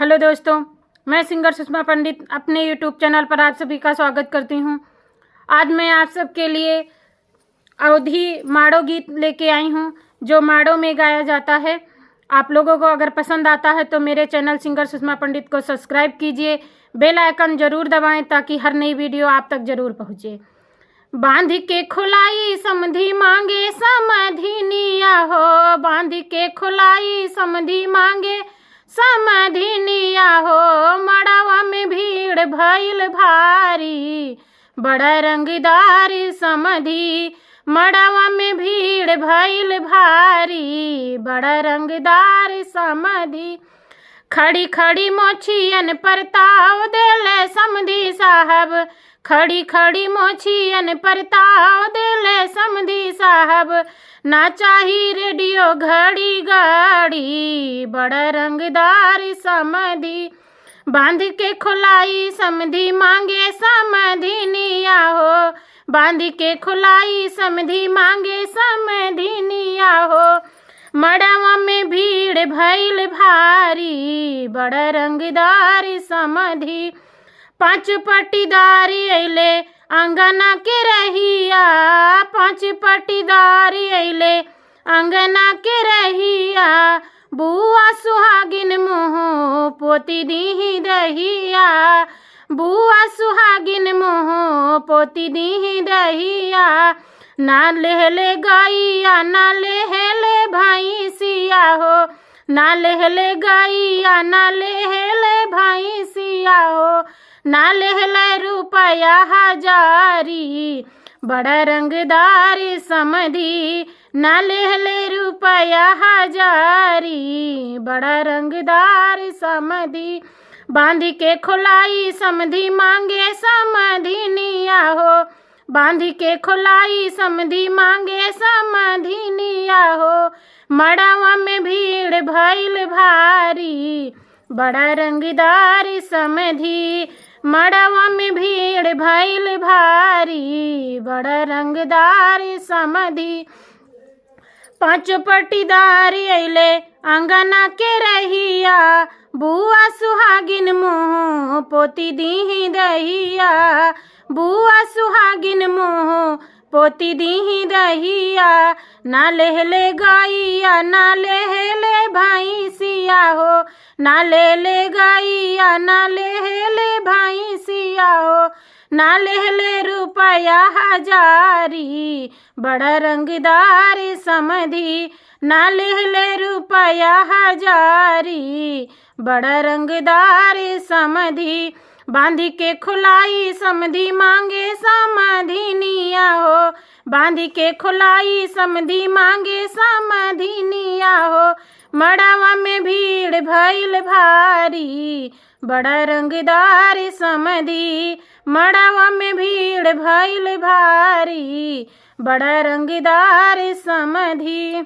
Hello दोस्तों, मैं singer Sushma पंडित अपने यूट्यूब चैनल पर आप सभी का स्वागत करती हूं। आज मैं आप सबके लिए अवधी माड़ो गीत लेके आई हूं, जो माड़ो में गाया जाता है। आप लोगों को अगर पसंद आता है तो मेरे चैनल सिंगर सुषमा पंडित को सब्सक्राइब कीजिए, बेल आइकन ज़रूर दबाएं ताकि हर नई वीडियो आप तक ज़रूर पहुँचे। बांध के खुलाई समधी मांगे समधिनिया हो, बांध के खुलाई समधी मांगे समधिनिया हो। मड़वा में भीड़ भइल भारी, बड़ा रंगदार समधी। मड़वा में भीड़ भइल भारी, बड़ा रंगदार समधी। खड़ी खड़ी मोछियन पर ताव देले समधी साहब, खड़ी खड़ी मोछियन पर ताव देले समधी साहब। ना चाही रेडियो घड़ी गाड़ी, बड़ा रंगदार समधी। बांध के खुलाई समधी मांगे समधिनिया हो, बांध के खुलाई समधी मांगे समधिनिया हो। मड़वा में भीड़ भइल भारी, बड़ा रंगदार समधी। पांच पटीदारी अइले अंगना के रहिया, पांच पटीदारी अइले अंगना के रहिया। बुआ सुहागिन मुँह पोती दीही दहिया, बुआ सुहागिन मुँह पोती दीही दहिया। ना लेहले गैया ना लेहले भैंसिया हो, ना लेहले गैया ना लेहले भैंसिया हो। ना लेहले रुपया हजारी, बड़ा रंगदार समधी। ना लेहले रुपया हजारी, बड़ा रंगदार समधी। बांध के खुलाई समधी मांगे समधिनिया हो, बांध के खुलाई समधी मांगे समधिनिया हो। मड़वा में भीड़ भइल भारी, बड़ा रंगदार समधी। मड़वा में भीड़ भइल भारी, बड़ा रंगदार समधी। पांच पटीदारी अइले अंगना के रहिया, बुआ सुहागिन मुँह पोती दीही दहिया, बुआ सुहागिन मुँह पोती दीही दहिया। ना लेहले गैया ना लेहले भैंसिया हो, ना लेले गैया ना लेहले भैंसिया हो। ना लेहले रुपया हजारी, बड़ा रंगदार समधी। ना लेहले रुपया हजारी, बड़ा रंगदार समधी। बांध के खुलाई समधी मांगे समधिनिया हो, बांध के खुलाई समधी मांगे समधिनिया हो। मड़वा में भीड़ भइल भारी, बड़ा रंगदार समधी। मड़वा में भीड़ भइल भारी, बड़ा रंगदार समधी।